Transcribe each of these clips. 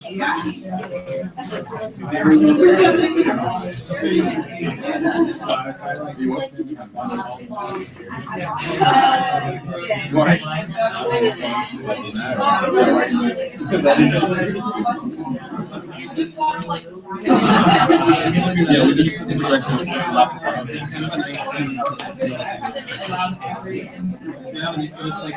Yeah, we just interact with laptop. It's kind of a nice it's like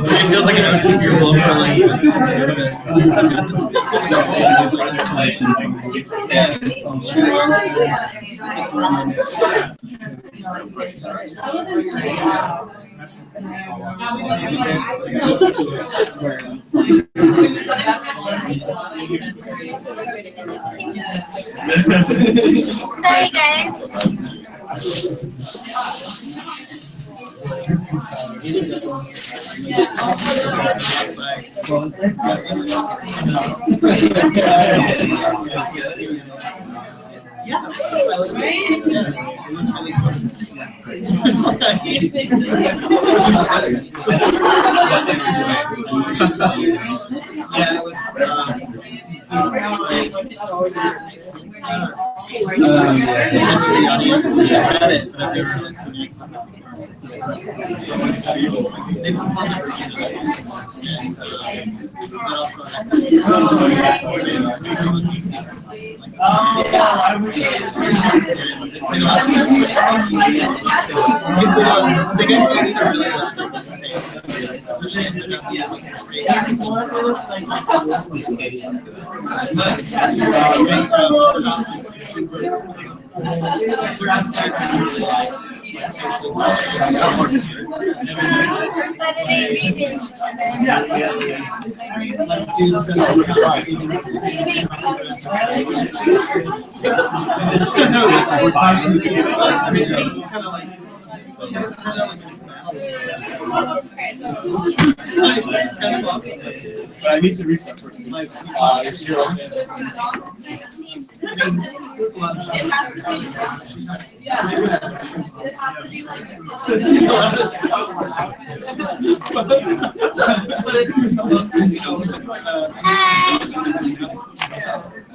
it feels like an OT tool for like this. At least I've got this like installation thing. Yeah. It's running. Sorry, guys. Yeah, that's cool. I like it. Yeah, it was really fun. Yeah, it was kind of like the audience read it, but they were like so they performed a version of it. But also had they get really participate. Especially if they're not being straight. Just circumscribed and really like socially I mean, she was kind of like but I need to reach that person.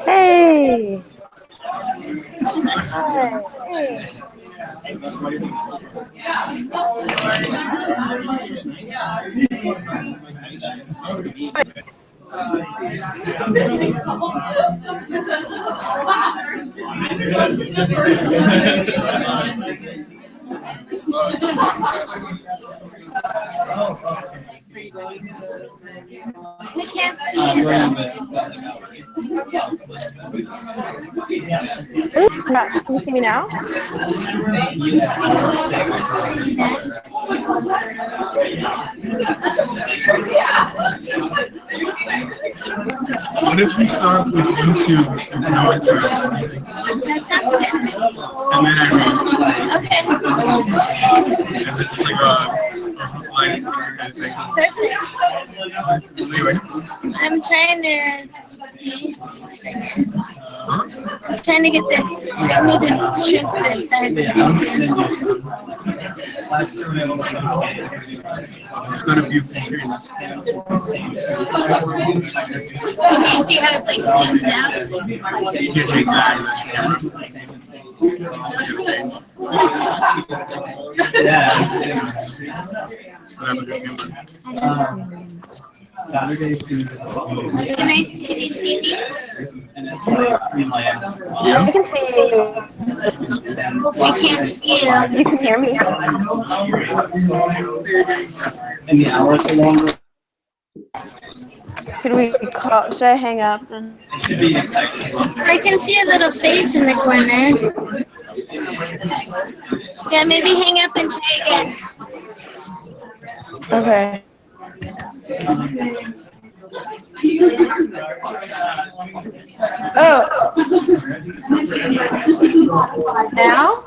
Hey. Hey. We can't see you though. Oops, can you see me now? What if we start with YouTube and no interaction? That sounds good. And then I read. Okay. Is it just like a line kind of thing? Perfect. Are you ready? I'm trying to. Just a second. I'm trying to get this. I need to shrink this size of the Just go to view full screen. screen. Do you see how it's like zoomed out? You can change that. Saturday to Really nice. Can you see me? and it's like green light. I can see you. I can't see you. You can hear me. And the hours are longer. Should I hang up? And It should be exciting. I can see a little face in the corner. Yeah, maybe hang up and try again. okay. Oh. Now?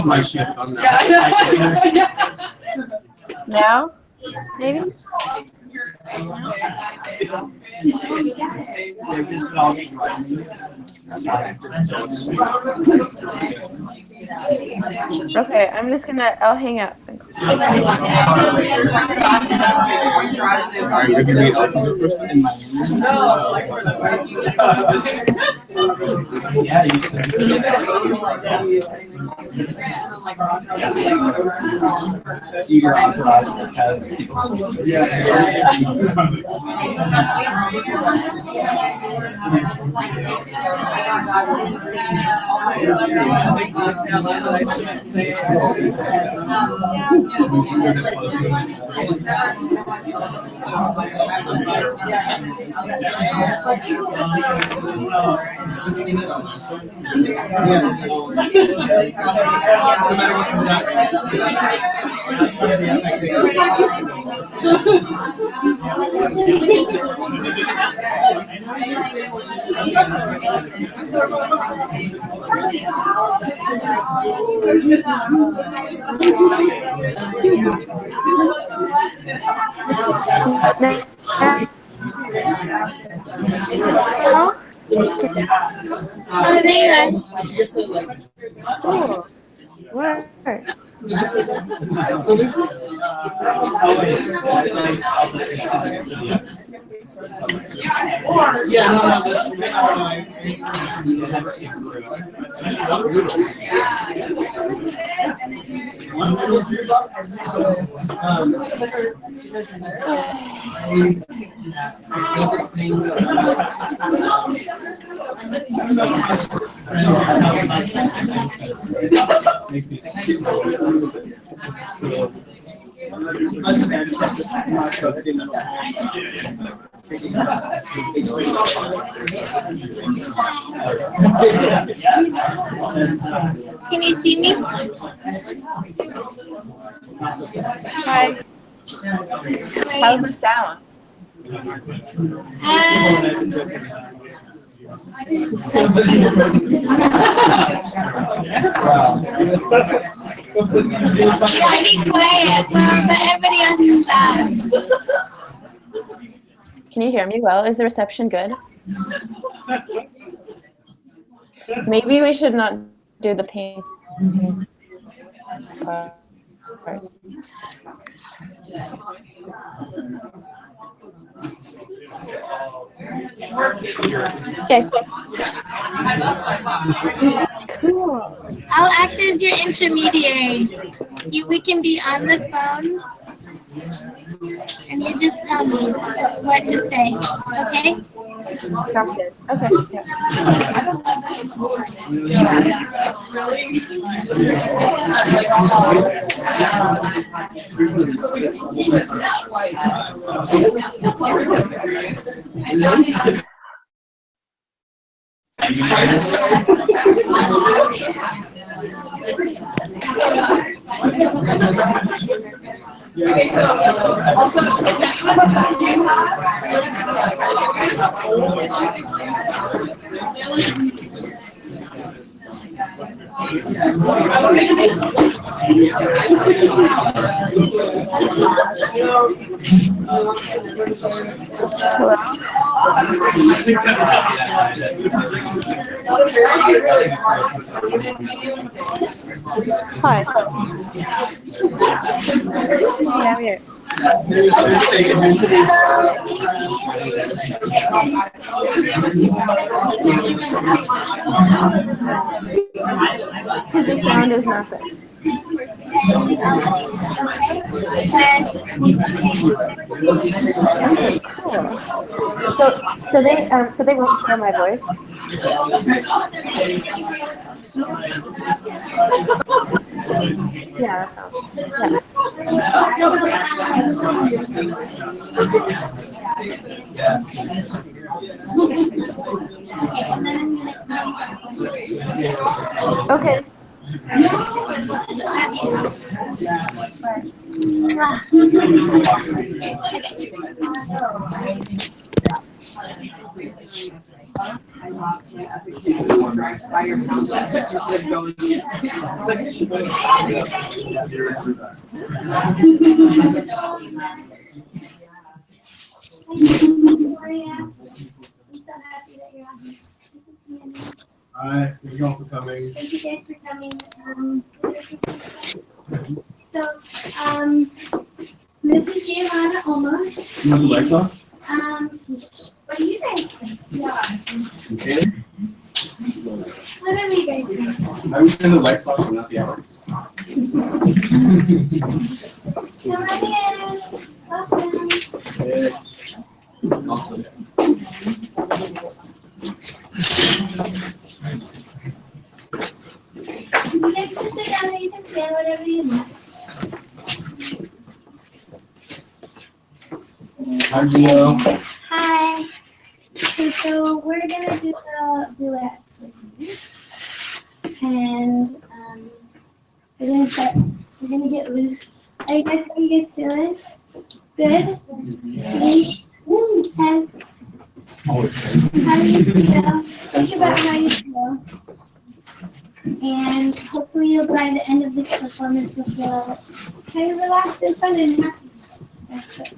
My shit on that. Now? Maybe? Okay, I'll hang up. Alright, maybe we all can go first. In my yeah, you said. Your entourage has people. Just seen it on that. Yeah. No matter what comes out. Hello? Oh, there you are. Cool. Where? So there's yeah, no, this thing. That's okay, I just got this mark of the Can you see me? Hi. How's the sound? Pretty quiet, but everybody else is loud. Can you hear me well? Is the reception good? Maybe we should not do the pain part. Okay. Cool. I'll act as your intermediary. We can be on the phone, and you just tell me what to say, okay? Sounds good. Okay. Okay, so also, Hi. Yeah, I'm here. The sound is not good. Cool. So they won't hear my voice. Yeah, that sounds. Yeah. Okay. Hi, thank you all for coming. Thank you guys for coming. So, this is Giovanna almost. You want the lights off? What do you guys think? Yeah. Okay. Whatever you guys think. I would turn the lights off and not the hours. Come on in. Welcome. Awesome. You guys can sit down or you can stand, whatever you want. Hi, Gino. Hi. Okay, so we're gonna do a duet with you. And we're gonna get loose. Are you guys, how you guys doing? Good? Tense? How do you feel? Think about how you feel. And hopefully you'll, by the end of this performance, you'll feel kind of relaxed and fun and happy. That's it.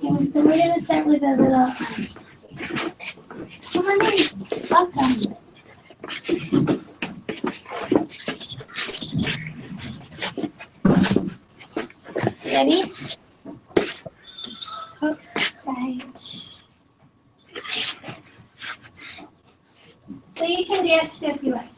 Okay, so we're gonna start with a little, come on in, welcome. Ready? Oops, side. So you can dance if you like.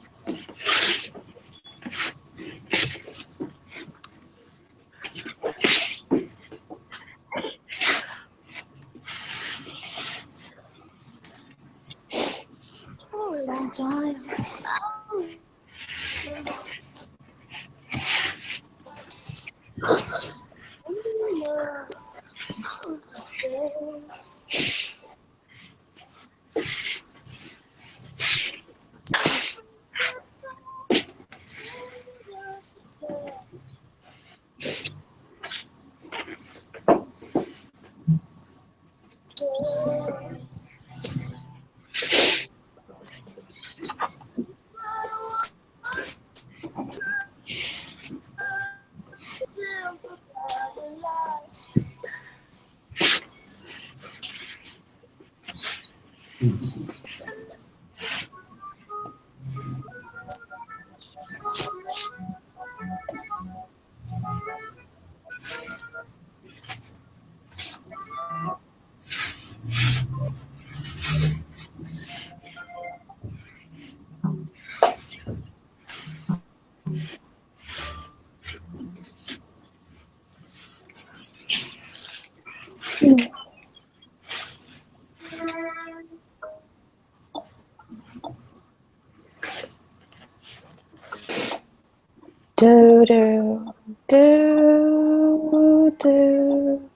Do do do do.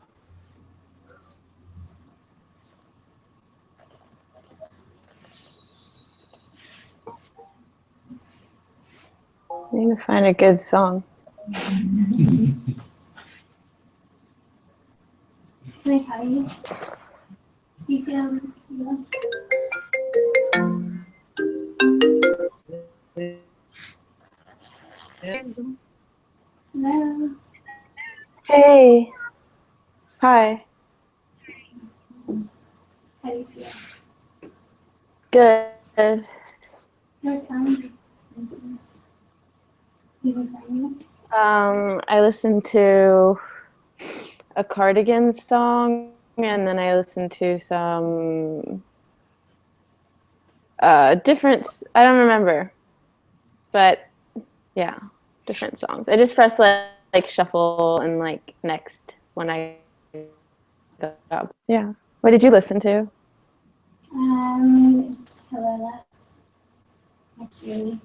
I need to find a good song. Can I tell you? Do you feel, Hello? Hey. Hi. How do you feel? Good. No, tell me. You can tell me. I listened to a Cardigans song, and then I listened to some different. I don't remember, but yeah, different songs. I just pressed like shuffle and like next when I got up. Yeah. What did you listen to? Hello. Actually,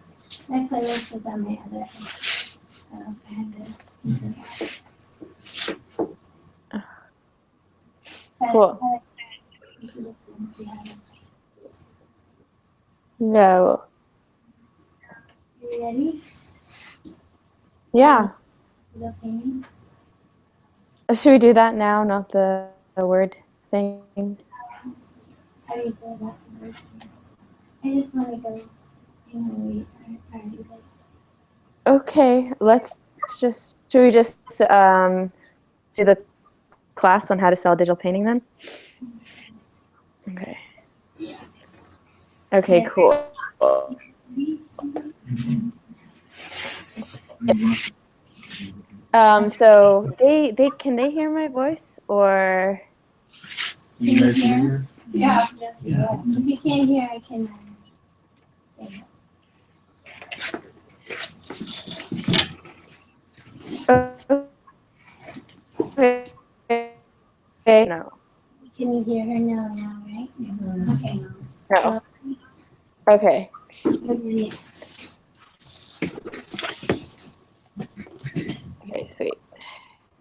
my playlist is on my other end, so I had to. But, Cool. No. You ready? Yeah. You okay? Should we do that now, not the word thing? How do you feel about the word? I just want to go, we already did. Okay, should we just do the class on how to sell digital painting then? Okay. Okay, cool. So they can they hear my voice or? Can you guys hear? Yeah. If you can't hear, I can say Okay. No. Can you hear her now, right? Okay. No. Okay. Okay. Okay, sweet.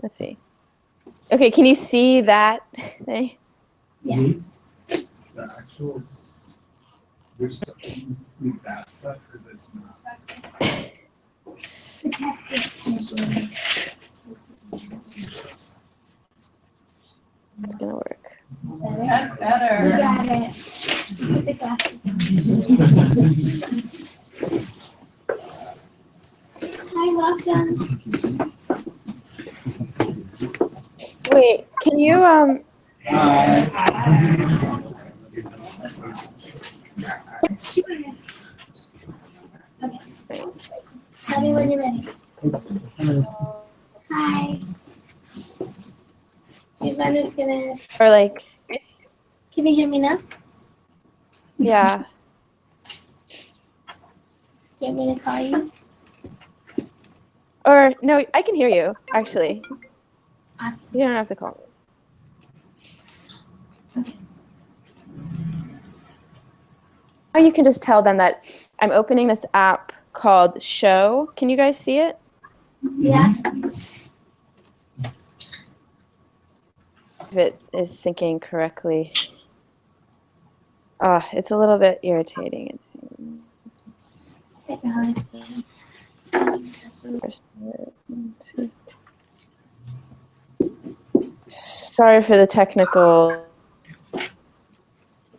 Let's see. Okay, can you see that thing? Yes. The actual, which that stuff, because it's not. It's gonna work. That's You better. got it. Put the glasses on. Hi, welcome. Wait, can you Sure. Okay. Tell me when you're ready. Hi. Giovanna's gonna. or like Can you hear me now? yeah. Do you want me to call you? Or no, I can hear you actually. Awesome. You don't have to call me. Or you can just tell them that I'm opening this app called Show. Can you guys see it? Yeah. If it is syncing correctly. Oh, it's a little bit irritating, it seems. Technology. Sorry for the technical.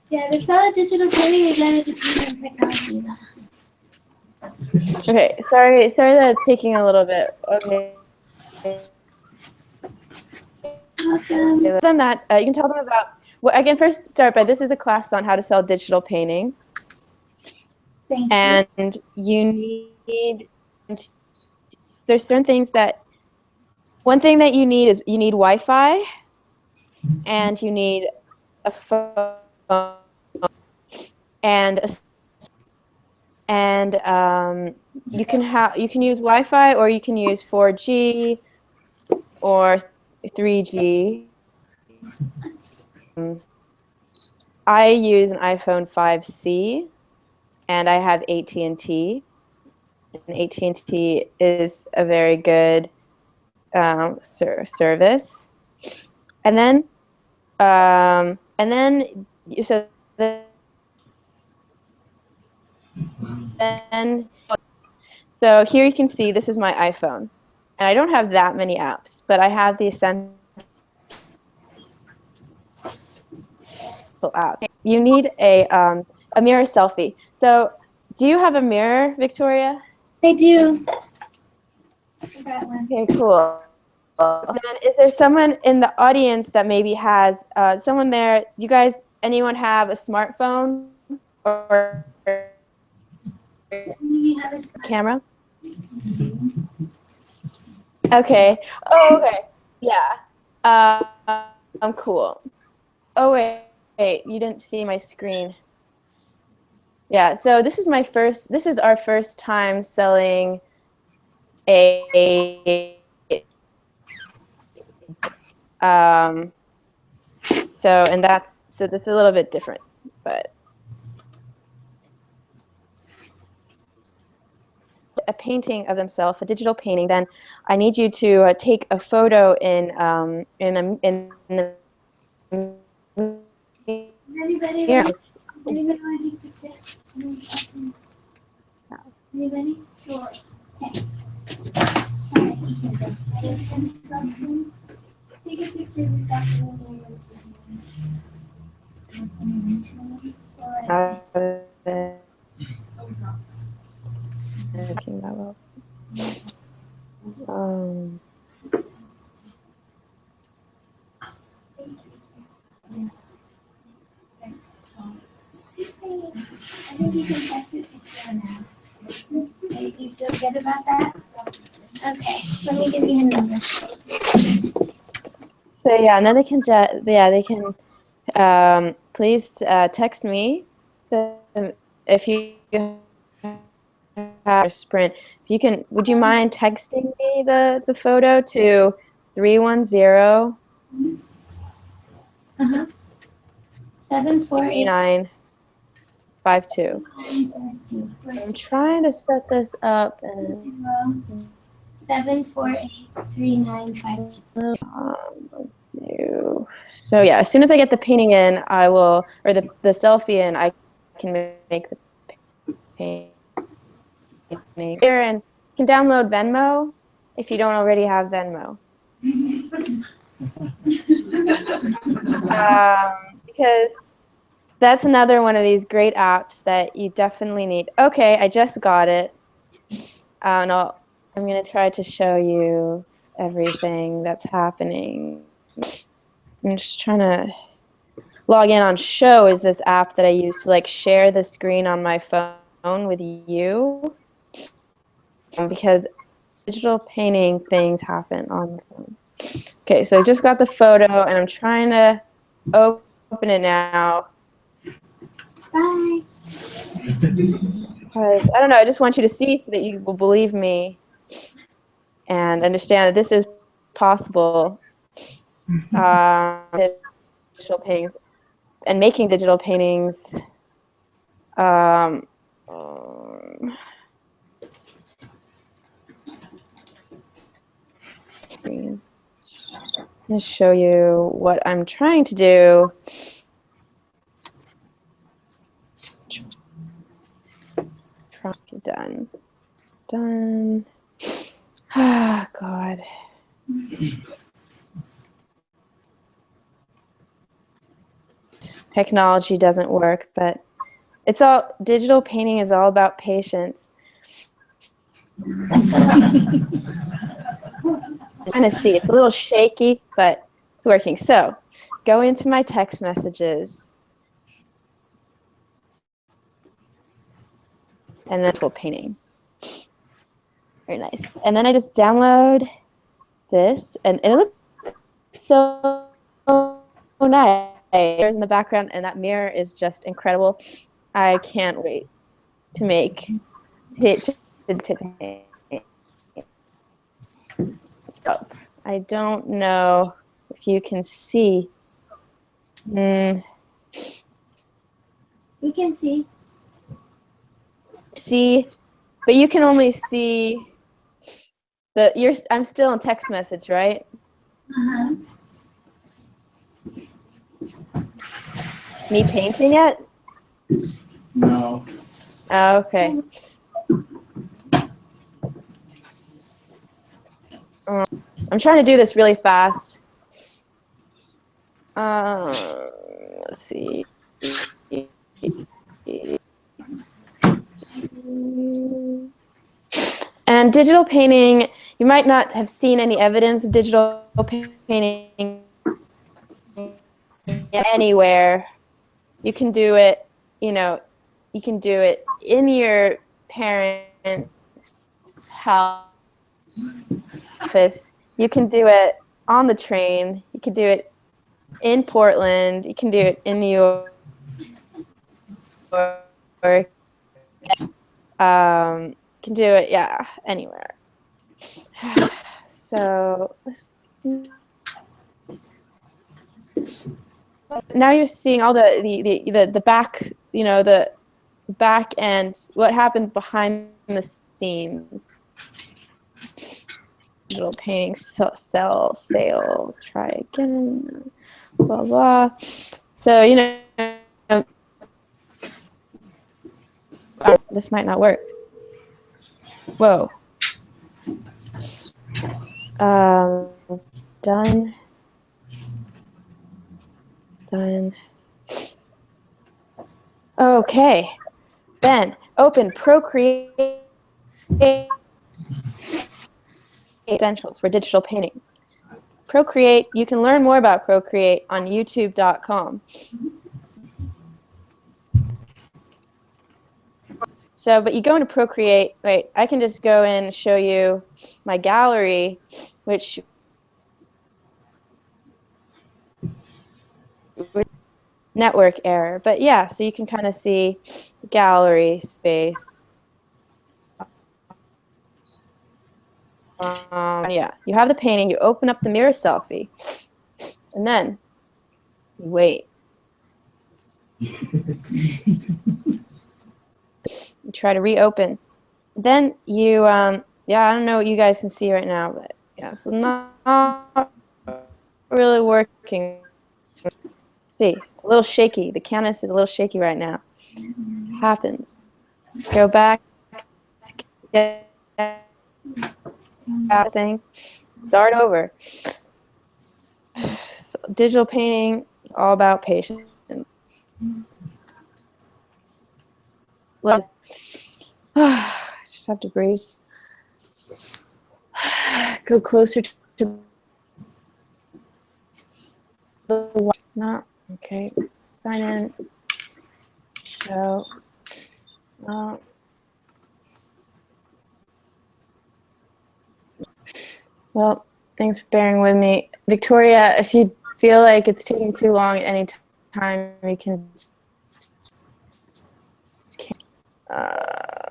Yeah, the solid digital painting is better depending on technology though. Okay, sorry that it's taking a little bit. Okay. Welcome. Tell them that you can tell them about. Well, I can first start by this is a class on how to sell digital painting, Thank you. and you need. There's certain things that. One thing that you need is you need Wi-Fi, and you need a phone, and you can use Wi-Fi or you can use 4G or 3G. I use an iPhone 5C, and I have AT&T. And AT&T is a very good service. And then so then so here you can see this is my iPhone, and I don't have that many apps, but I have the essential app. You need a mirror selfie. So, do you have a mirror, Victoria? I do. I got one. Okay, cool. And then is there someone in the audience that maybe has someone there? You guys, anyone have a smartphone or You have a camera? Okay. Oh, okay. Yeah. I'm cool. Oh wait, you didn't see my screen. Yeah. So this is our first time selling a so that's a little bit different, but a painting of themselves, a digital painting, then I need you to take a photo in the Anybody mirror. ready? Anybody want to take a picture? Anybody? Sure. Okay. Take a picture of yourself I think you can text it to Giovanna. Do you feel good about that? Okay, let me give you her number. So yeah, and then they can please text me if you have a Sprint. If you can, would you mind texting me the photo to 310 Uh-huh. 748. 3952. I'm trying to set this up and 748-3952. so yeah, as soon as I get the painting in, I will, or the selfie in, I can make the painting. Here, and you can download Venmo if you don't already have Venmo. Because that's another one of these great apps that you definitely need. Okay, I just got it. And I'm going to try to show you everything that's happening. I'm just trying to log in on Show is this app that I use to like share the screen on my phone with you. Because digital painting things happen on the phone. Okay, so I just got the photo and I'm trying to open it now. Bye. Because I don't know, I just want you to see so that you will believe me and understand that this is possible. Digital paintings and making digital paintings. Screen. I'm going to show you what I'm trying to do. Done. Done. Ah, God. Technology doesn't work, but it's all, digital painting is all about patience. I'm trying to see, it's a little shaky, but it's working. So go into my text messages. And then full painting. Very nice. And then I just download this, and it looks so nice. There's in the background, and that mirror is just incredible. I can't wait to make it. Oh, I don't know if you can see. We can see. See, but you can only see the. I'm still in text message, right? Uh-huh. Me painting it? No. Oh, okay. I'm trying to do this really fast. Let's see. And digital painting, you might not have seen any evidence of digital painting anywhere. You can do it, you know, you can do it in your parents' house, office. You can do it on the train. You can do it in Portland. You can do it in New York. Can do it, yeah, anywhere. So now you're seeing all the back, you know, the back end, what happens behind the scenes. Digital painting, sale, try again, blah, blah. So, you know, this might not work. Whoa. Done. Okay. Then open Procreate Essential for digital painting. Procreate, you can learn more about Procreate on youtube.com. So, but you go into Procreate. Wait, I can just go in and show you my gallery, which network error. But yeah, so you can kind of see gallery space. Yeah, you have the painting. You open up the mirror selfie, and then you wait. You try to reopen. Then you, yeah, I don't know what you guys can see right now, but yeah, it's not really working. See, it's a little shaky. The canvas is a little shaky right now. Happens. Go back. Get that thing. Start over. So, digital painting, all about patience. Just have to breathe. Go closer to the not okay. Sign in. Show. Well, thanks for bearing with me, Victoria. If you feel like it's taking too long at any time, you can.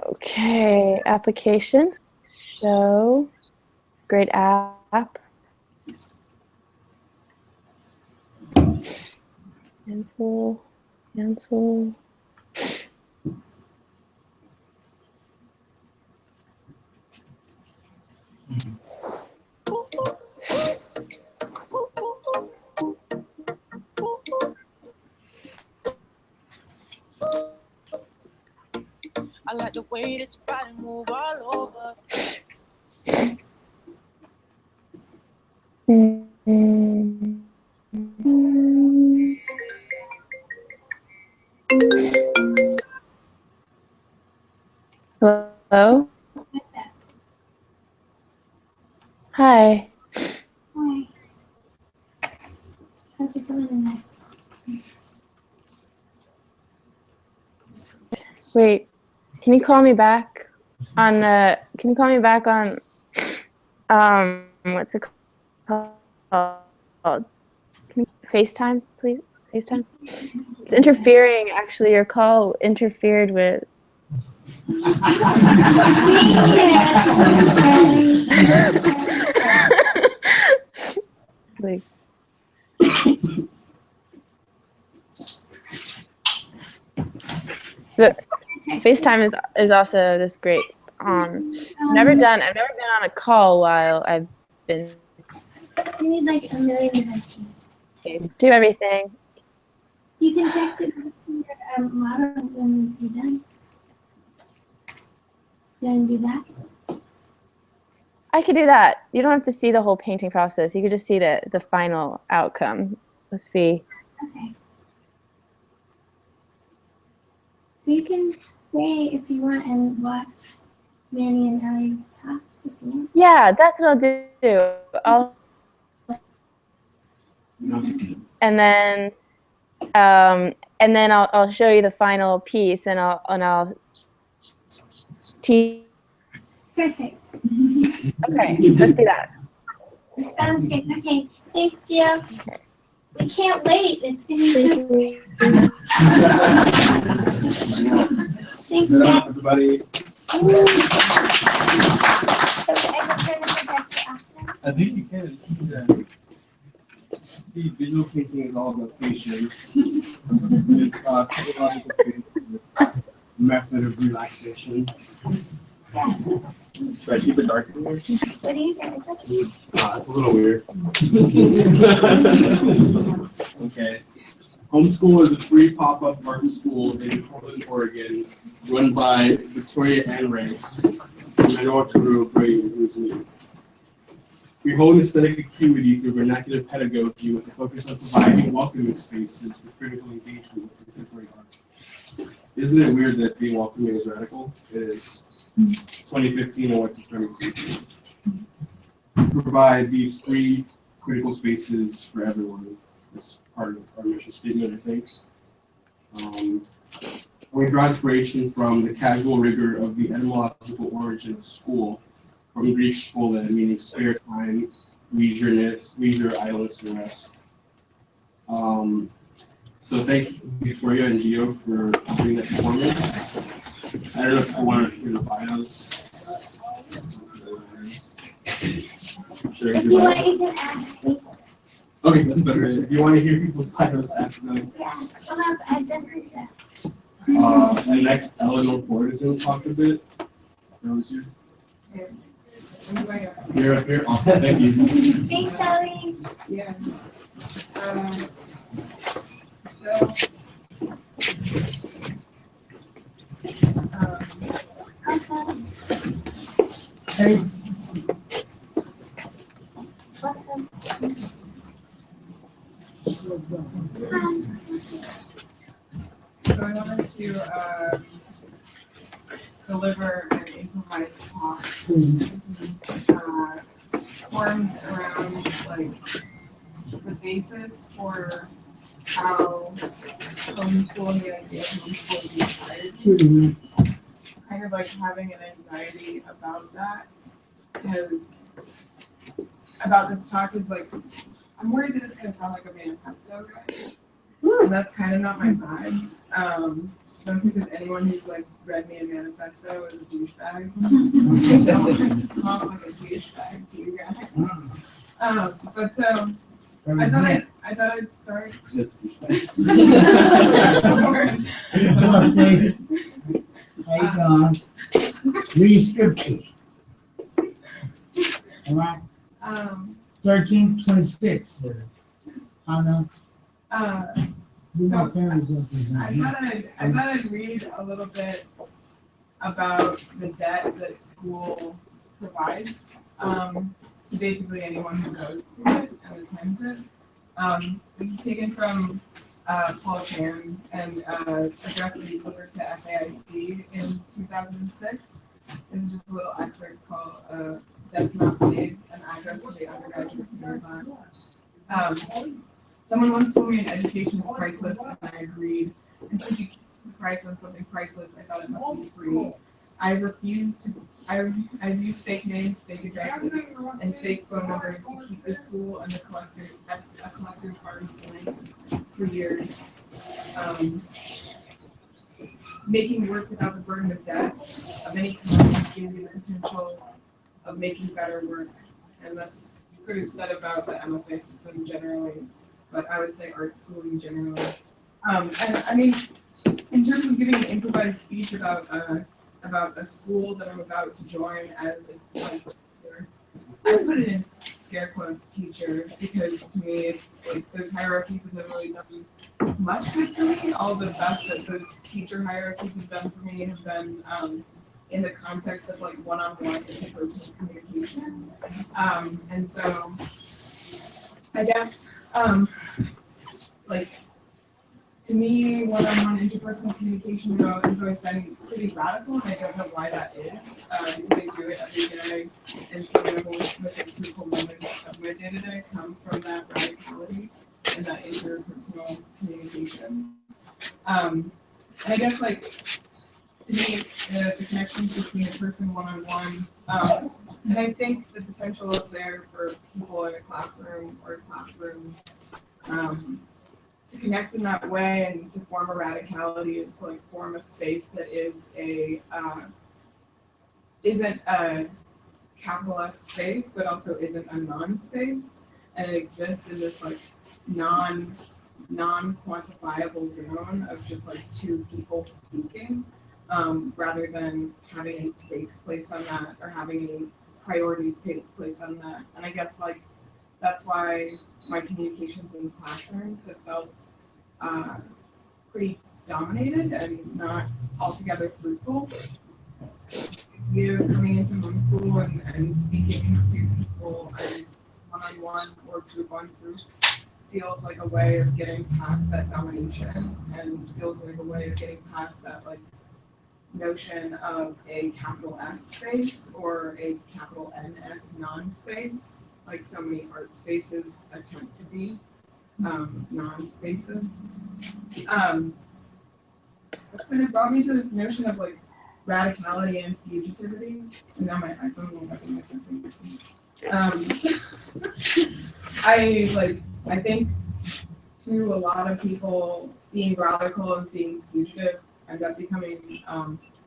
Okay, applications. Show. Great app. Cancel. Cancel. I like the way that your body move all over. Hello? Hi. Hi. How's it going tonight? Wait, can you call me back on can you call me back on what's it called? Can you FaceTime, please? FaceTime? It's interfering, actually. Your call interfered with like but FaceTime is also this great. I've never been on a call while I've been You need like a million devices. do everything. You can text it to your model when you're done. You want to do that? I could do that. You don't have to see the whole painting process. You could just see the final outcome. Let's see. Okay. So you can stay if you want and watch Manny and Ellie talk if you want. Yeah, that's what I'll do. And then I'll show you the final piece, and I'll teach. Perfect. Okay, let's do that. Sounds good. Okay. Thanks, Gio. Okay. I can't wait. It's gonna be so great. Thanks, guys. Everybody. So can I go turn the projector off now? I think you can. See, visual painting is all about patience. It's technological painting, method of relaxation. Yeah. Should I keep it dark in here? What do you guys up to? It's a little weird. Okay. Homeschool is a free pop-up art school in Portland, Oregon, run by Victoria and Race, and I know what to do, who's new. We hold aesthetic acuity through vernacular pedagogy with a focus on providing welcoming spaces for critical engagement with contemporary art. Isn't it weird that being welcoming is radical? It is. 2015 and what's turning. Provide these free critical spaces for everyone. That's part of our mission statement, I think. We draw inspiration from the casual rigor of the etymological origin of school, from Greek schola, meaning spare time, leisureness, leisure, idleness, and rest. So thanks Victoria and Gio for doing that performance. I don't know if you want to hear the bios. Should I If do you that? want, you can ask me. Okay, that's better. If you want to hear people's bios, ask them. Yeah, I just said. And next, Eleanor Ford is going to talk a bit. That was you. You're up here. Awesome. Thank you. Thanks, Ellie. Yeah. Okay. Hey, What's up? So I wanted to deliver an improvised talk formed around like the basis for how homeschooling, the idea of homeschooling inspired me. Kind of like having an anxiety about that, because about this talk is like, I'm worried that it's gonna sound like a manifesto, guys. And that's kind of not my vibe. Mostly because anyone who's like read me a manifesto is a douchebag. I don't like to come off like a douchebag to you guys. But so I thought I'd start. Come on, Stacey. How you doing? Read scriptures. All right, 13:26. I know. Do my parents up I thought I'd read a little bit about the debt that school provides to basically anyone who goes through it and attends it. This is taken from Paul Chan and addressed that he delivered to SAIC in 2006. This is just a little excerpt called Debts Not Paid, an address to the undergraduate senior class. Someone once told me an education is priceless, and I agreed. And since you keep the price on something priceless, I thought it must be free. I've used fake names, fake addresses, and fake phone numbers to keep the school and the collector's arm's length for years. Making work without the burden of debt of any kind gives you the potential of making better work. And that's sort of said about the MFA system generally, but I would say art schooling generally. And I mean, in terms of giving an improvised speech about a school that I'm about to join as a teacher, I put it in scare quotes teacher, because to me it's like those hierarchies have never really done much good for me. All the best that those teacher hierarchies have done for me have been in the context of like one-on-one interpersonal communication. And so I guess like to me, one-on-one interpersonal communication has always been pretty radical, and I don't know why that is. Because I do it every day, and some of the most critical moments of my day-to-day come from that radicality and that interpersonal communication. And I guess like to me, the connections between a person one-on-one, and I think the potential is there for people in a classroom or to connect in that way and to form a radicality is to like form a space that is isn't a capital S space, but also isn't a non-space, and it exists in this like non-quantifiable zone of just like two people speaking, rather than having any stakes placed on that or having any priorities placed on that. And I guess like that's why my communications in classrooms have felt pretty dominated and not altogether fruitful. You coming into homeschool and speaking to people as one-on-one or group-on-group feels like a way of getting past that domination, and feels like a way of getting past that like notion of a capital S space or a capital NS non-space, like so many art spaces attempt to be non-spaces. kind of brought me to this notion of like radicality and fugitivity. And now my iPhone won't let me I think to a lot of people, being radical and being fugitive end up becoming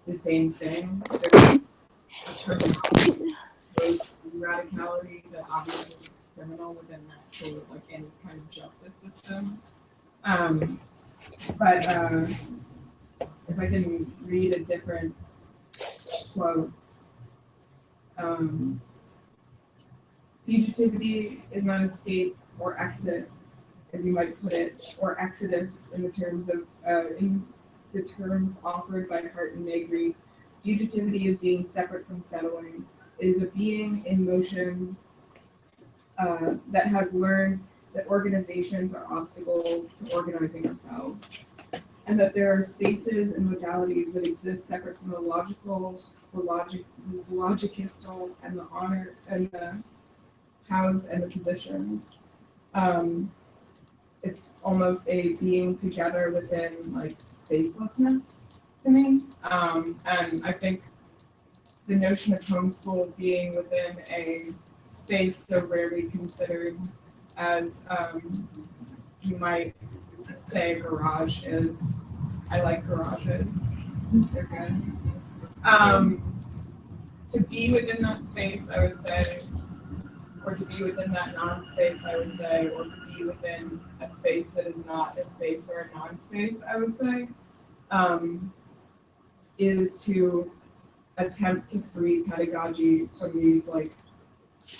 the same thing. There's radicality that obviously is criminal within that sort of like any kind of justice system. But if I can read a different quote, fugitivity is not escape or exit, as you might put it, or exodus in the terms offered by Hart and Negri. Fugitivity is being separate from settling. It is a being in motion that has learned that organizations are obstacles to organizing ourselves, and that there are spaces and modalities that exist separate from the logical, the logicistal, and the honor, and the hows and the positions. It's almost a being together within like spacelessness to me. And I think the notion of homeschool being within a space so rarely considered as you might say a garage is. I like garages. They're good. To be within that space, I would say, or to be within that non-space, I would say, or to be within a space that is not a space or a non-space, I would say, is to attempt to free pedagogy from these like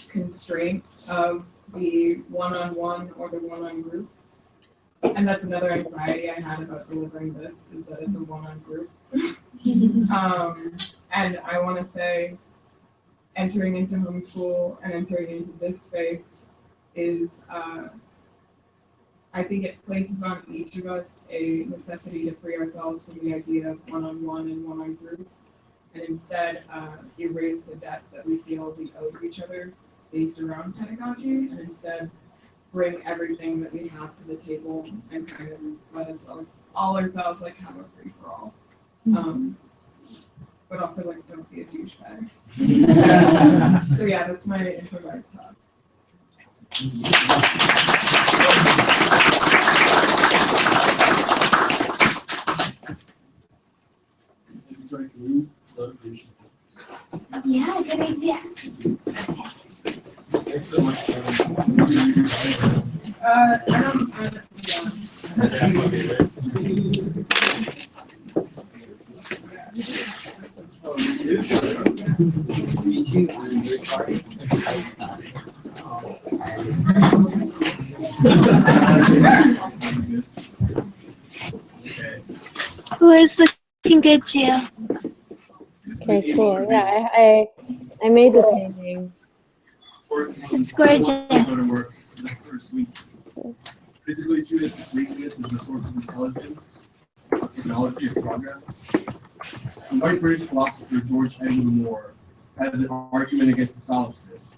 constraints of the one-on-one or the one-on-group. And that's another anxiety I had about delivering this, is that it's a one-on-group. And I want to say entering into homeschool and entering into this space is, I think it places on each of us a necessity to free ourselves from the idea of one-on-one and one-on-group, and instead erase the debts that we feel we owe to each other based around pedagogy, and instead bring everything that we have to the table and kind of let ourselves like have a free for all. But also like don't be a douchebag. So yeah, that's my improvised talk. Yeah, good idea. Thanks so much. I don't, Who is looking good, Jill? Okay, cool. Yeah, I made the painting. It's gorgeous. Physically, Judith's weakness is the source of intelligence. Technology is progress. The white British philosopher George Edward Moore has an argument against the solipsist,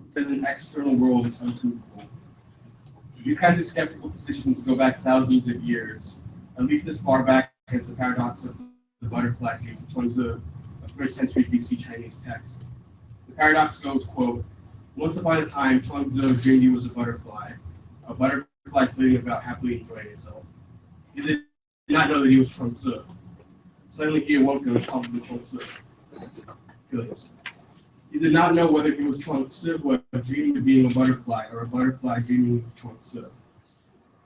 because an external world is unprovable. These kinds of skeptical positions go back thousands of years, at least as far back as the paradox of the butterfly dream, which was a 3rd century BC Chinese text. The paradox goes, quote, "Once upon a time, Chuang-Tzu dreamed he was a butterfly flitting about happily enjoying himself. He did not know that he was Chuang-Tzu. Suddenly he awoke and was probably Chuang-Tzu. He did not know whether he was Chuang-Tzu who had dreamed of being a butterfly or a butterfly dreaming he was Chuang-Tzu.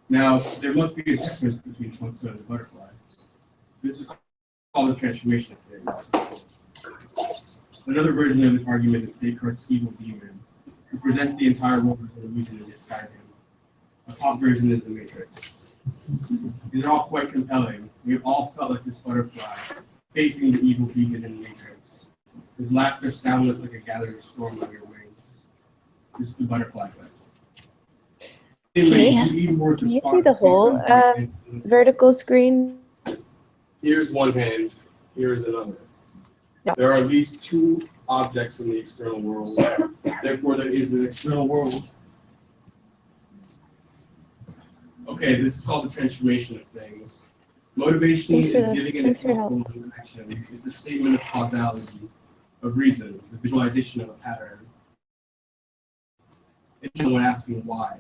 Now, there must be a difference between Chuang-Tzu and a butterfly. This is called the transformation of things. Another version of this argument is Descartes' evil demon, who presents the entire world as an illusion and disguise him. A pop version is the Matrix. These are all quite compelling. We have all felt like this butterfly facing the evil beacon in the Matrix. His laughter soundless like a gathering storm on your wings. This is the butterfly effect. Can you see the whole vertical screen? Here's one hand, here's another. Yeah. There are at least two objects in the external world. Therefore, there is an external world. Okay, this is called the transformation of things. Motivation Thanks for is the- giving an thanks for your help. example of an action. It's a statement of causality, of reasons, the visualization of a pattern. It's when asking why.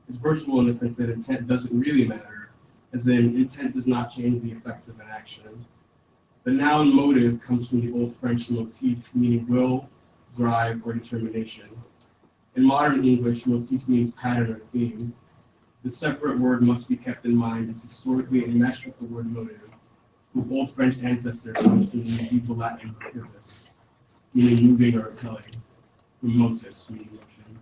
It's virtual in the sense that intent doesn't really matter, as in intent does not change the effects of an action. The noun motive comes from the Old French motif, meaning will, drive, or determination. In modern English, motif means pattern or theme. The separate word must be kept in mind as historically enmeshed with the word motive, whose Old French ancestor comes from the medieval Latin motivus, meaning moving or impelling, from motus, meaning motion.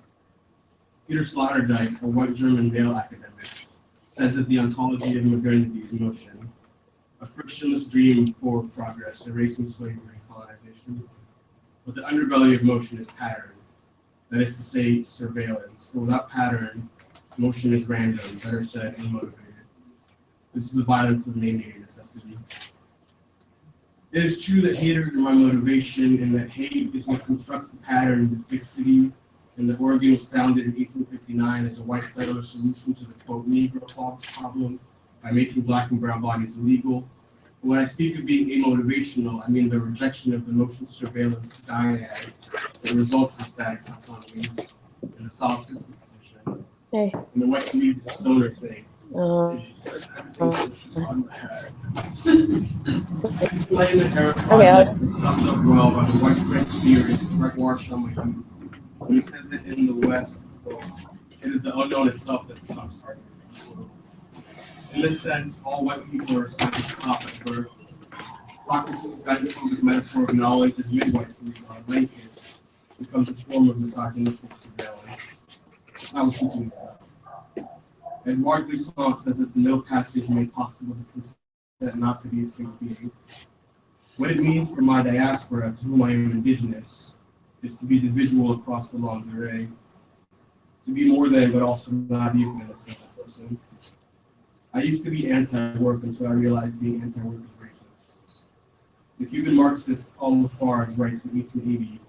Peter Sloterdijk, a white German male academic, says that the ontology of modernity is motion, a frictionless dream of forward progress, erasing slavery and colonization. But the underbelly of motion is pattern, that is to say, surveillance. For without pattern, motion is random, better said, unmotivated. This is the violence of naming a necessity. It is true that haters are my motivation, and that hate is what constructs the pattern, the fixity, and that Oregon was founded in 1859 as a white settler solution to the quote Negro problem by making black and brown bodies illegal. But when I speak of being amotivational, I mean the rejection of the motion surveillance dyad that results in static taxonomies and a solipsistic position. Hey. And the West leaves the stoner thing. This claim that Eric sums up well by the white French theorist Gregoire Champollion, when he says that in the West, it is the unknown itself that becomes targeted. In this sense, all white people are assigned to the top at birth. Socrates' gynecologist metaphor of knowledge as midwifery or linkage becomes a form of misogynistic surveillance. I was teaching that. Edouard Glissant says that the middle passage made possible to consent not to be a single being. What it means for my diaspora, to whom I am indigenous, is to be individual across the lingerie, to be more than, but also not even a single person. I used to be anti-work until I realized being anti-work is racist. The Cuban Marxist Paul Lafarge writes in 1880,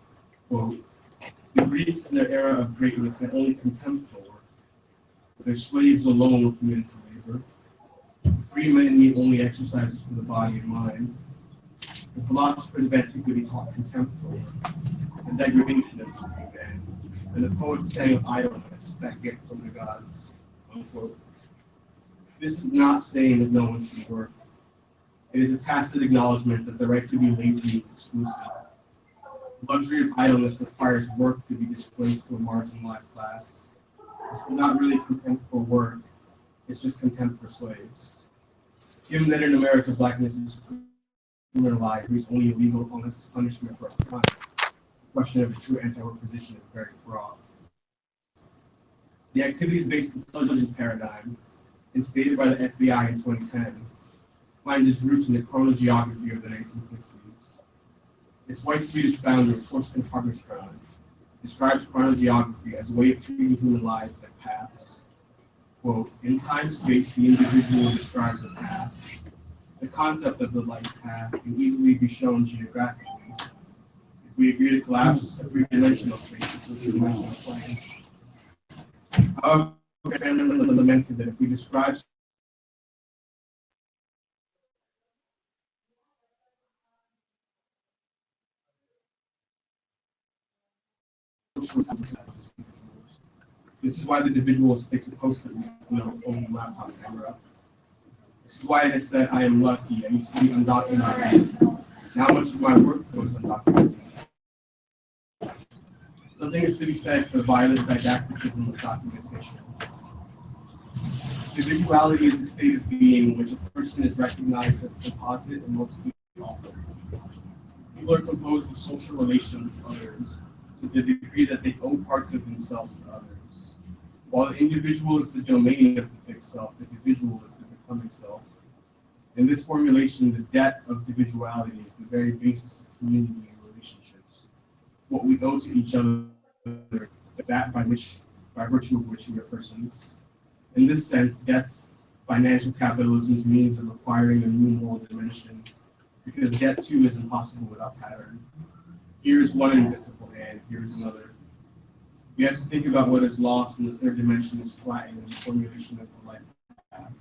quote, "The Greeks in their era of greatness had only contempt for work. Their slaves alone were committed to labor. Free men need only exercises for the body and mind. The philosophers of antiquity taught contempt for work, and degradation of free men, and the poets sang of idleness, that gift from the gods." Unquote. This is not saying that no one should work. It is a tacit acknowledgement that the right to be lazy is exclusive. The luxury of idleness requires work to be displaced to a marginalized class. This is not really contempt for work, it's just contempt for slaves. Given that in America blackness is criminalized, there is only a legal honest punishment for a crime. The question of a true anti-work position is very broad. The activities-based intelligence paradigm, instated by the FBI in 2010, finds its roots in the chronogeography of the 1960s. Its white Swedish founder, Torsten Hagerstrand, describes chronogeography as a way of treating human lives like paths. Quote, "In time-space, the individual describes a path. The concept of the light path can easily be shown geographically. If we agree to collapse a three-dimensional space into a two-dimensional plane. However, Cameron lamented that if we describe this is why the individual sticks a post-it note on the laptop camera. This is why it is said, I am lucky. I used to be undocumented. Now much of my work goes undocumented. Something is to be said for violent didacticism of documentation. Individuality is a state of being in which a person is recognized as a composite and multiple. People are composed of social relations with others to the degree that they owe parts of themselves to others. While the individual is the domain of the fixed self, the individual is the becoming self. In this formulation, the debt of individuality is the very basis of community and relationships. What we owe to each other, that by virtue of which we are persons. In this sense, debt's financial capitalism's means of acquiring a new moral dimension, because debt too is impossible without pattern. Here is one invisible hand, here is another. We have to think about what is lost when the third dimension is flattened in the formulation of the life path.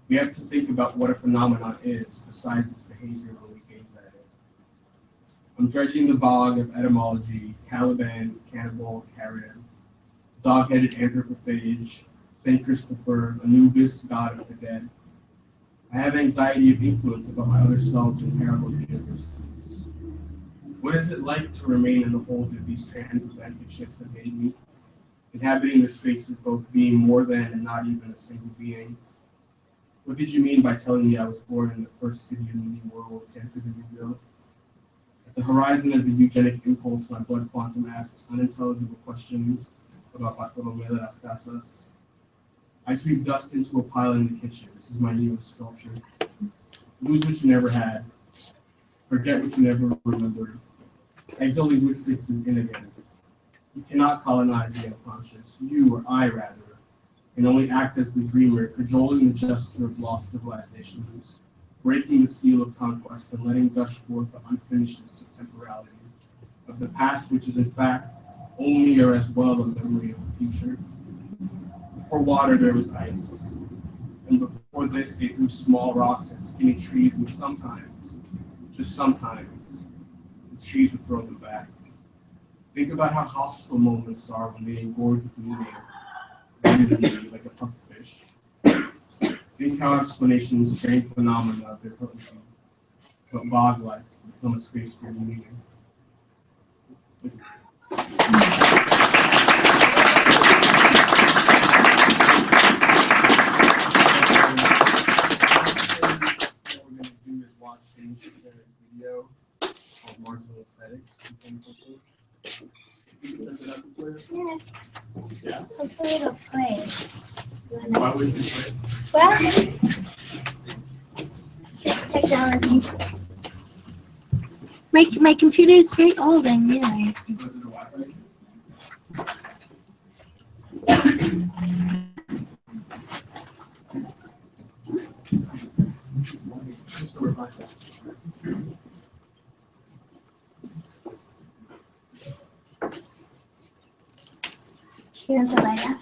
We have to think about what a phenomenon is besides its behavior when we gaze at it. I'm dredging the bog of etymology, Caliban, cannibal, carrion, dog-headed anthropophage, Saint Christopher, Anubis, god of the dead. I have anxiety of influence about my other selves in parallel universes. What is it like to remain in the hold of these transatlantic ships that made me, inhabiting the space of both being more than and not even a single being? What did you mean by telling me I was born in the first city in the New World, Santo Domingo? At the horizon of the eugenic impulse, my blood quantum asks unintelligible questions about Bartolomé de las Casas. I sweep dust into a pile in the kitchen. This is my newest sculpture. Lose what you never had. Forget what you never remembered. Exolinguistics is innovative. You cannot colonize the unconscious. You, or I rather, can only act as the dreamer, cajoling the gesture of lost civilizations, breaking the seal of conquest and letting gush forth the unfinished temporality of the past, which is in fact only or as well a memory of the future. Before water, there was ice. And before this, they threw small rocks at skinny trees, and sometimes, just sometimes, the trees would throw them back. Think about how hostile moments are when they engorge with meaning, like a pufferfish. Think how explanations drain phenomena of their potency, but bog-like become a space for new meaning. Video called Marginal Aesthetics. You can set it up for you? Yes. Yeah. Hopefully it'll play. Why would you play? Well, it's technology. My computer is very old, I realized. Was it a Wi-Fi? You want to light up?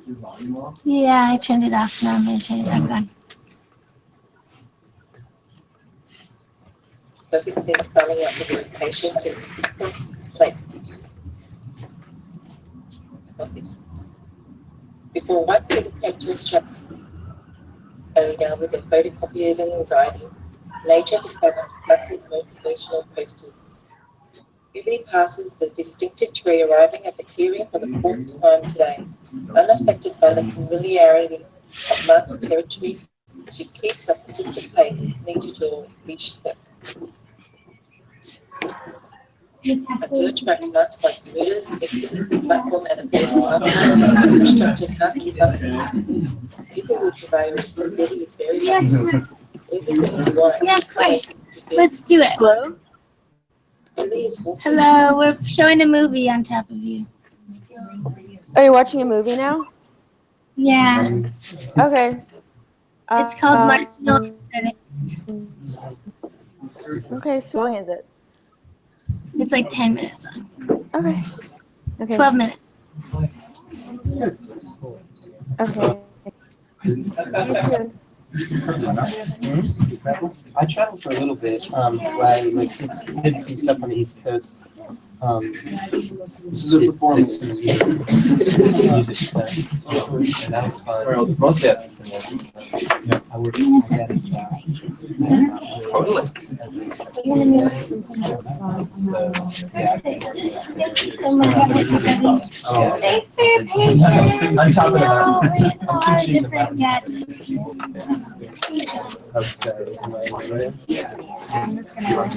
Your volume off? Yeah, I turned it off. Now I'm going to turn it back on. Perfect things coming up with patience and play. Before white people came to Australia, now with their photocopiers and anxiety, nature discovered classic motivational posters. Vividly passes the distinctive tree arriving at the clearing for the 4th time today. Unaffected by the familiarity of marked territory, she keeps up the system pace, knee to jaw, each step. Until attract marked by commuters, exiting the platform and a face up, structure can't keep up. People will provide everybody is very everything is white. Yeah, great. Let's do it. Hello? Hello, we're showing a movie on top of you. Are you watching a movie now? Yeah, Okay. it's called Marginal Aesthetics. Okay, so how long is it? It's like 10 minutes long. Okay. Okay. 12 minutes. Okay. See you soon. I traveled for a little bit. I did some stuff on the East Coast. This is a performance music set. And that was fun. Mostly at this I worked on that. Totally. So, yeah. Thank you so much, everybody. Thanks for your patience. On top of that, There's a lot of different gadgets. I'm just gonna let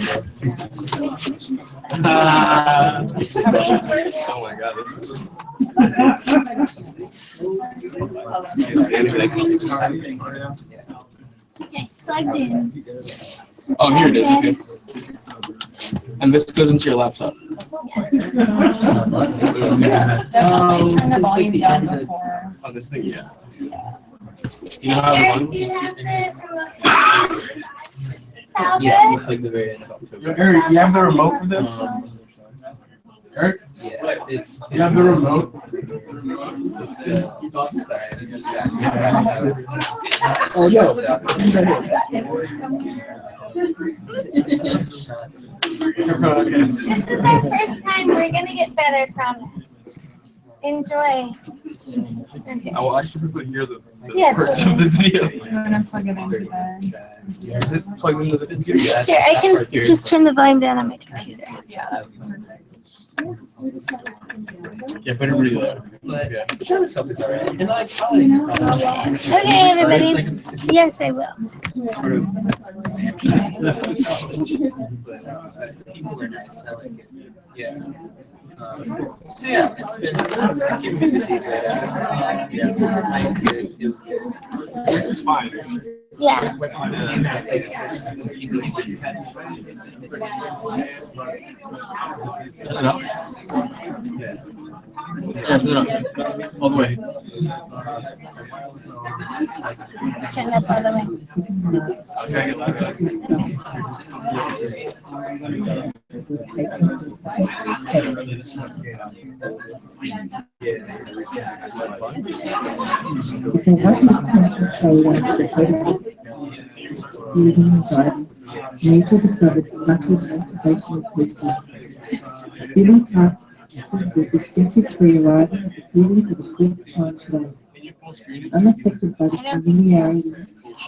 me switch this back. Oh my god, this is. Okay, plugged in. Oh, here it is. Okay. And this goes into your laptop. Turn the volume down before. On this thing, yeah. You know how the volume Do you have this? Yes, it's like the very end of October. Eric, you have the remote for this? Eric? Yeah, it's. You have the remote? Sorry. Oh, no. This is our first time. We're gonna get better, promise. Enjoy. Okay. Oh, I should probably hear the Yes, parts okay. of the video. You wanna plug it into the, Is it plugged into the computer? Here, I can just turn the volume down on my computer. yeah. Yeah, put everybody there. But Yeah. the show itself is alright. And I probably. Okay, everybody. Yes, I will. Sort of. People are nice. I like it. Yeah. So yeah, it's been keeping me busy. But, yeah, it's good. Feels good. It's fine. Yeah. Keeping me busy. Turn it up. Yeah, turn it up. All the way. Turn it up all the way. I was gonna get louder. Using anxiety, nature discovered massive motivational posters. Billy Parks is the distinctive tree arriving at the clearing for the fourth time today. Unaffected by the familiarity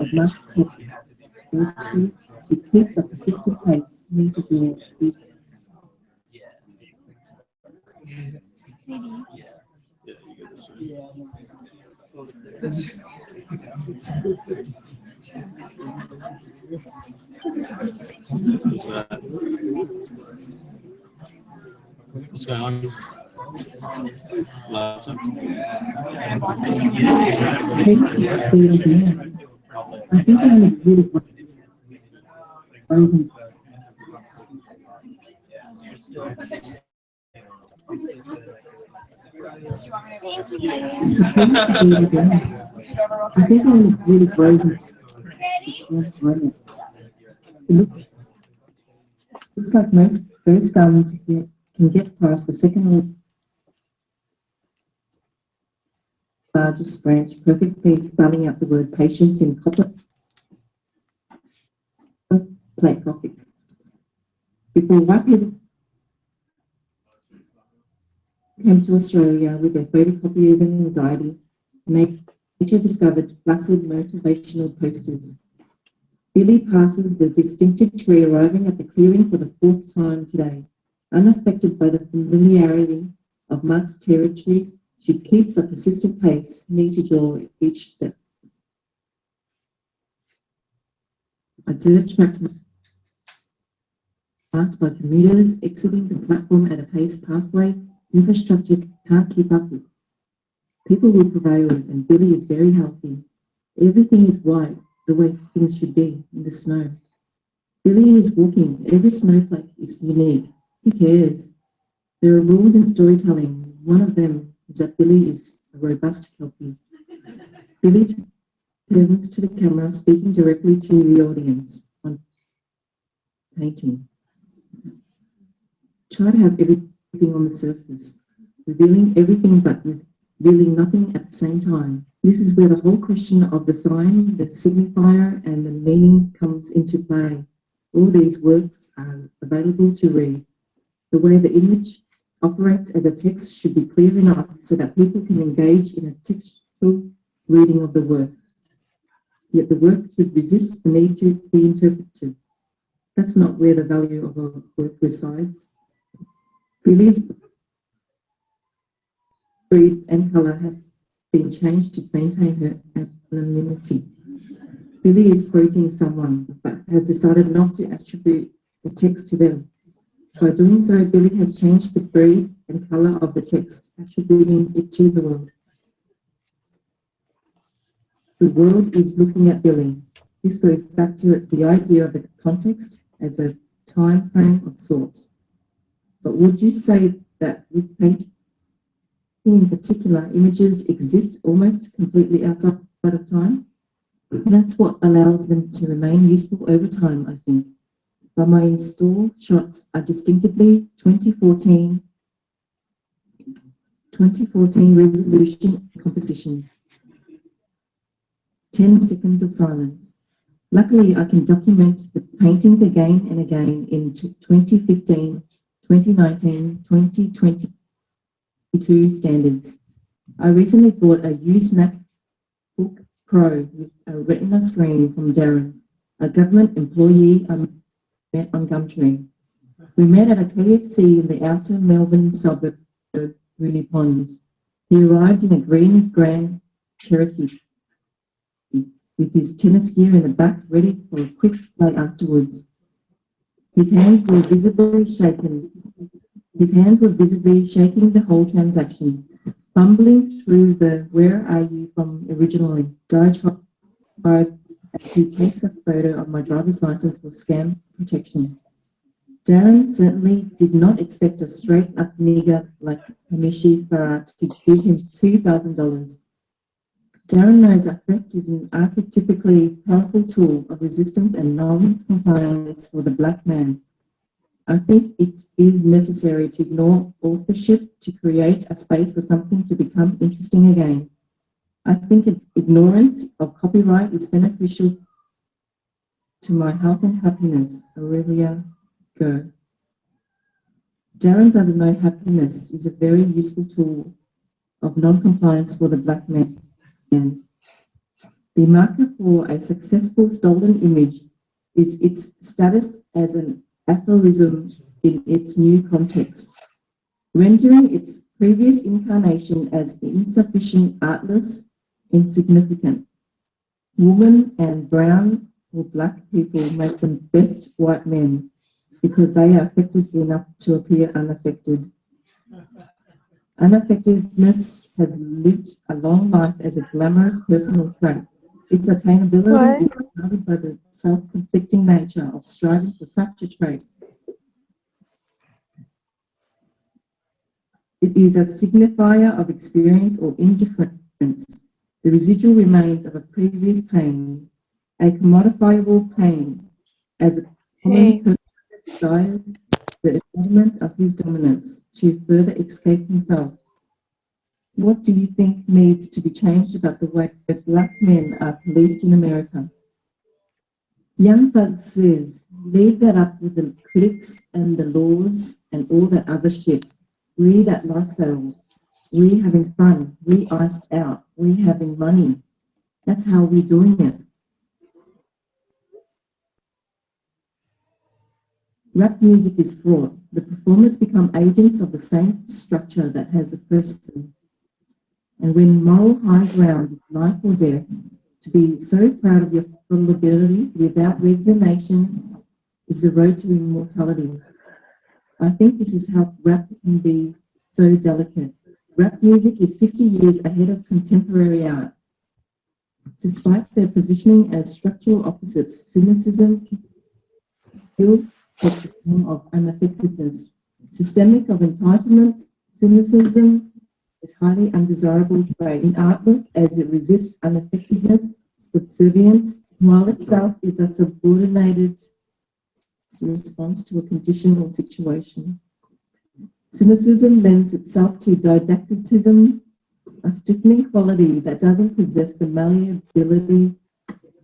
of Mark Tepper, it keeps a persistent pace near to draw feet. What's that? What's going on? Laptop? I think I'm really frozen. Thank you, Maria. I think I'm really frozen. Ready? Looks like most ghost garments can get past the second largest branch, perfectly spelling out the word patience in copper plate coffee. Before white people came to Australia with their photocopiers and anxiety, nature discovered placid motivational posters. Billy passes the distinctive tree arriving at the clearing for the fourth time today. Unaffected by the familiarity of marked territory, she keeps a persistent pace, near to draw each step. A dirt track marked by commuters exiting the platform at a pace pathway infrastructure can't keep up with. People will prevail and Billy is very healthy. Everything is white, the way things should be in the snow. Billy is walking. Every snowflake is unique. Who cares? There are rules in storytelling. One of them is that Billy is a robust kelpie. Billy turns to the camera, speaking directly to the audience on painting. Try to have everything on the surface, revealing everything but revealing nothing at the same time. This is where the whole question of the sign, the signifier, and the meaning comes into play. All these works are available to read. The way the image operates as a text should be clear enough so that people can engage in a textual reading of the work. Yet the work should resist the need to be interpreted. That's not where the value of a work resides. Billy's breed and colour have been changed to maintain her anonymity. Billy is quoting someone, but has decided not to attribute the text to them. By doing so, Billy has changed the breed and colour of the text, attributing it to the world. The world is looking at Billy. This goes back to the idea of the context as a time frame of sorts. But would you say that with painting in particular, images exist almost completely outside of time? That's what allows them to remain useful over time, I think. But my in-store shots are distinctively 2014 resolution composition. 10 seconds of silence. Luckily, I can document the paintings again and again in 2015, 2019, 2022 standards. I recently bought a used MacBook Pro with a retina screen from Darren, a government employee I met on Gumtree. We met at a KFC in the outer Melbourne suburb of Rooney Ponds. He arrived in a green Grand Cherokee with his tennis gear in the back, ready for a quick play afterwards. His hands were visibly shaking the whole transaction, fumbling through the "Where are you from originally?" diatribe as he takes a photo of my driver's license for scam protection. Darren certainly did not expect a straight-up nigger like Hamishi Farah to give him $2,000. Darren knows that theft is an archetypically powerful tool of resistance and non-compliance for the black man. I think it is necessary to ignore authorship to create a space for something to become interesting again. I think ignorance of copyright is beneficial to my health and happiness. Aurelia Go. Darren doesn't know happiness is a very useful tool of non-compliance for the black man. The marker for a successful stolen image is its status as an aphorism in its new context, rendering its previous incarnation as insufficient, artless, insignificant. Women and brown or black people make them best white men because they are affected enough to appear unaffected. Unaffectedness has lived a long life as a glamorous personal trait. Its attainability is clouded by the self-conflicting nature of striving for such a trait. It is a signifier of experience or indifference, the residual remains of a previous pain, a commodifiable pain, as a common person desires the embodiment of his dominance to further escape himself. What do you think needs to be changed about the way that black men are policed in America? Young Thug says, leave that up with the critics and the laws and all that other shit. We that lifestyle. We having fun. We iced out. We having money. That's how we doing it. Rap music is fraught. The performers become agents of the same structure that has oppressed them. And when moral high ground is life or death, to be so proud of your vulnerability without resignation is the road to immortality. I think this is how rap can be so delicate. Rap music is 50 years ahead of contemporary art. Despite their positioning as structural opposites, cynicism still takes the form of unaffectedness. Systemic of entitlement, cynicism is highly undesirable trait in artwork as it resists unaffectedness, subservience, while itself is a subordinated response to a condition or situation. Cynicism lends itself to didacticism, a stiffening quality that doesn't possess the malleability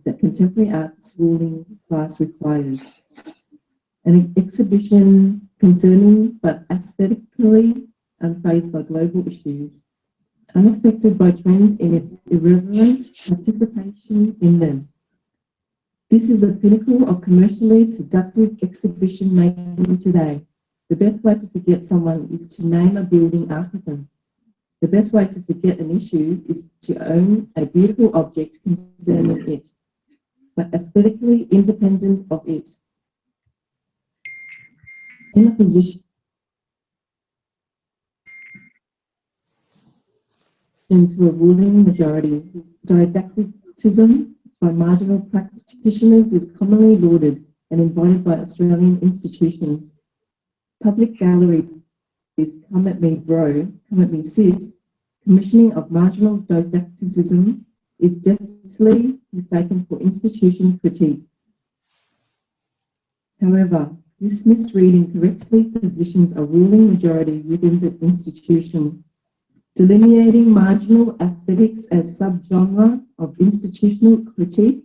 that contemporary art schooling class requires. An exhibition concerning but aesthetically unfazed by global issues, unaffected by trends in its irreverent participation in them. This is a pinnacle of commercially seductive exhibition making today. The best way to forget someone is to name a building after them. The best way to forget an issue is to own a beautiful object concerning it, but aesthetically independent of it. In a position to a ruling majority, didacticism by marginal practitioners is commonly lauded and embodied by Australian institutions. Public galleries, come at me bro, come at me sis, commissioning of marginal didacticism is definitely mistaken for institution critique. However, this misreading correctly positions a ruling majority within the institution, delineating marginal aesthetics as subgenre of institutional critique,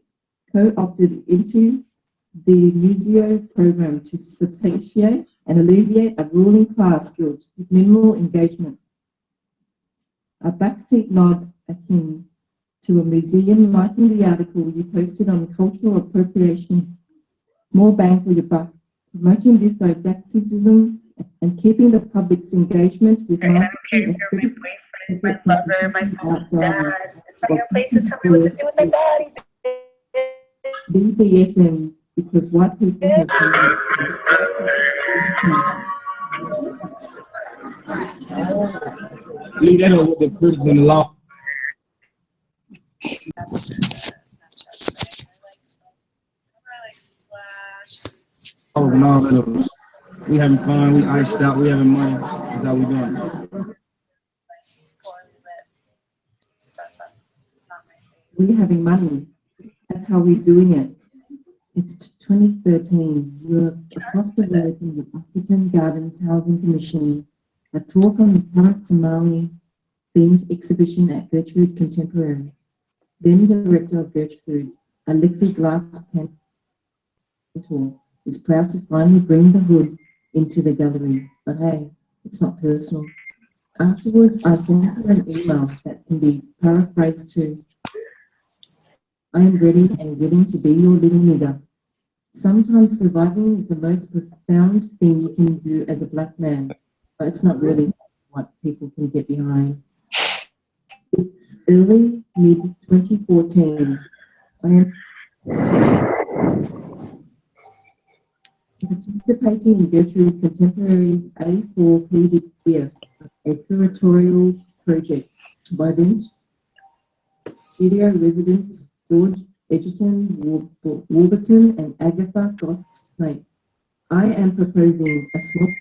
co-opted into the museo program to satiate and alleviate a ruling class guilt with minimal engagement. A backseat nod akin to a museum liking the article you posted on cultural appropriation. More bang for your buck. Promoting this didacticism and keeping the public's engagement with marketing and critics. My lover, my dad. It's not your place to tell me what to do with my body. BDSM, because white people have Leave that over with the critics and the law. Oh no, that was, we having fun, we iced out, we having money. That's how we doing. we're having money. That's how we're doing it. It's 2013. We're across the road from the African Gardens Housing Commission, a talk on the current Somali themed exhibition at Gertrude Contemporary. Then director of Gertrude, Alexi Glass-Cantor, is proud to finally bring the hood into the gallery. But hey, it's not personal. Afterwards, I sent her an email that can be paraphrased to, I am ready and willing to be your little nigger. Sometimes surviving is the most profound thing you can do as a black man, but it's not really what people can get behind. It's early, mid-2014. I am participating in Gertrude Contemporary's A4 PDF, a curatorial project by Vince studio residents George Edgerton, Warburton, and Agatha Gottschalk. I am proposing a small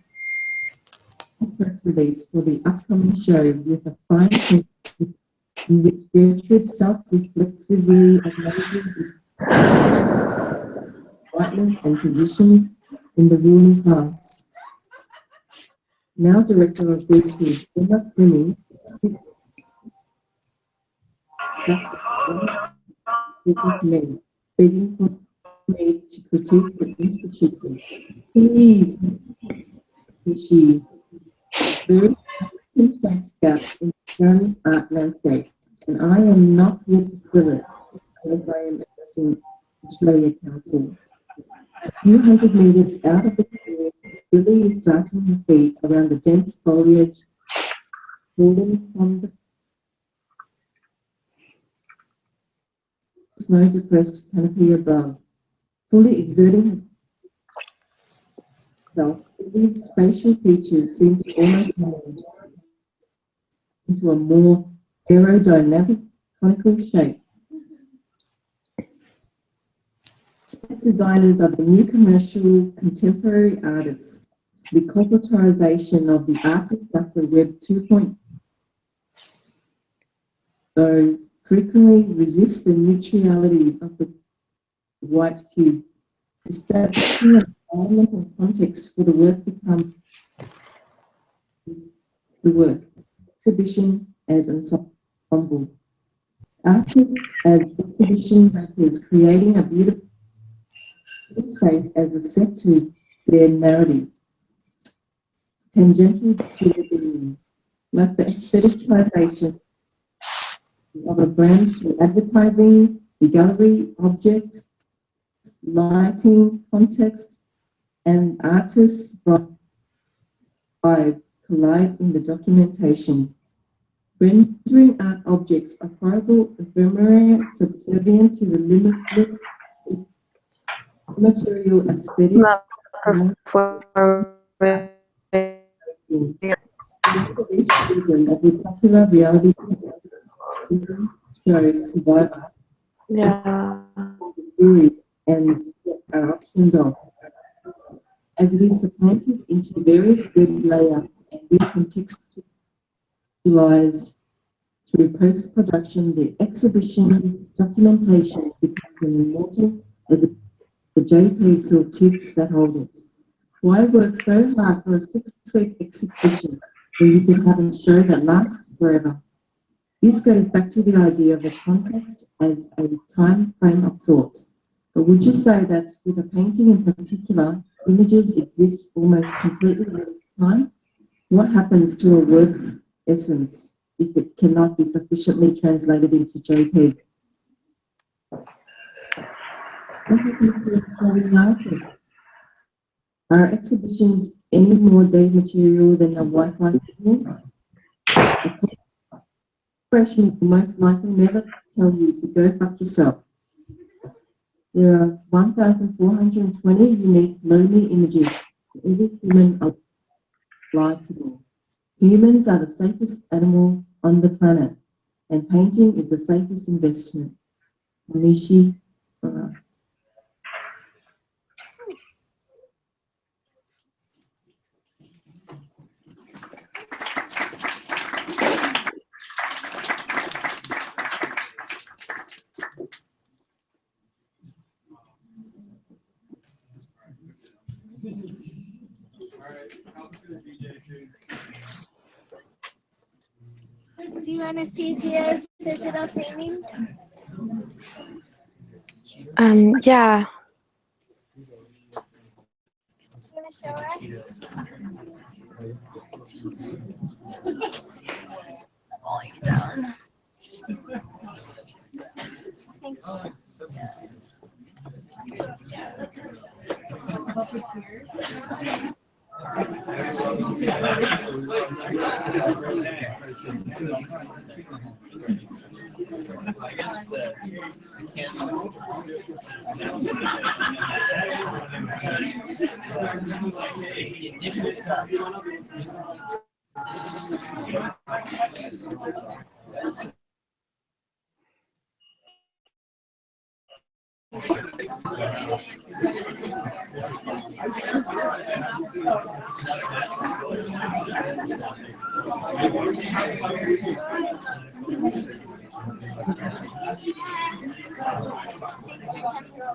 press release for the upcoming show with a fine print in which Gertrude self-reflexively acknowledges whiteness and position in the ruling class. Now director of Gertrude, Emma Fleming, men, begging for me to critique the institution. Please, she very fact gap in the current art landscape, and I am not here to fill it as I am addressing Australia Council. A few hundred metres out of the clearing, Billy is darting her feet around the dense foliage falling from the snow-depressed canopy above, fully exerting herself. These facial features seem to almost mold into a more aerodynamic conical shape. Set designers are the new commercial contemporary artists. The corporatization of the artist after Web 2.0 frequently resists the neutrality of the white cube. Establishing an environment and context for the work becomes the work. Exhibition as ensemble. Artists as exhibition makers, creating a beautiful space as a set to their narrative. Tangential to their beings, like the aestheticization of a brand through advertising, the gallery, objects, lighting, context, and artists' vibe collide in the documentation. Rendering art objects a horrible ephemera subservient to the limitless material aesthetic. Of the popular reality shows Survivor. Yeah. The series and are optioned off, as it is supplanted into various web layouts and recontextualized Through post-production, the exhibition's documentation becomes as immortal as the JPEGs or TIFFs that hold it. Why work so hard for a 6-week exhibition when you could have a show that lasts forever? This goes back to the idea of the context as a time frame of sorts. But would you say that with a painting in particular, images exist almost completely in time? What happens to a work's essence if it cannot be sufficiently translated into JPEG? What happens to extraordinary artists? Are exhibitions any more dematerial than a Wi-Fi signal? A corporation will most likely never tell you to go fuck yourself. There are 1,420 unique lonely images for every human alive today. Humans are the safest animal on the planet, and painting is the safest investment. Amishi Farah. Do you want to see Gia's digital painting? Yeah. You want to show us? Falling down. Thank you.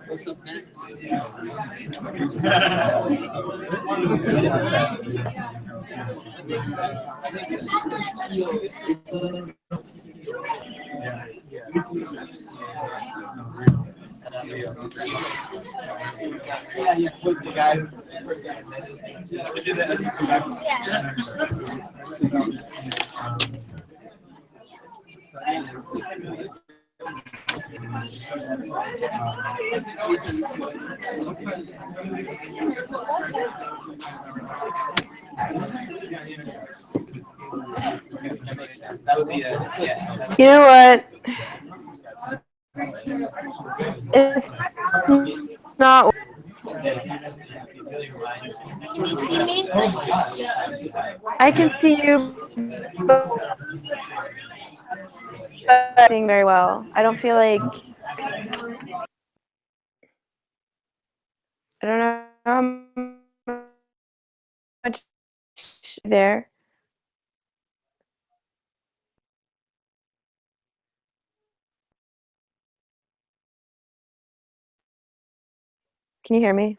What's up next? Yeah, was the guy who did that as you come back? That would be yeah. You know what? It's not. Can you see me? I can see you sing very well. I don't feel like. I don't know how much there. Can you hear me?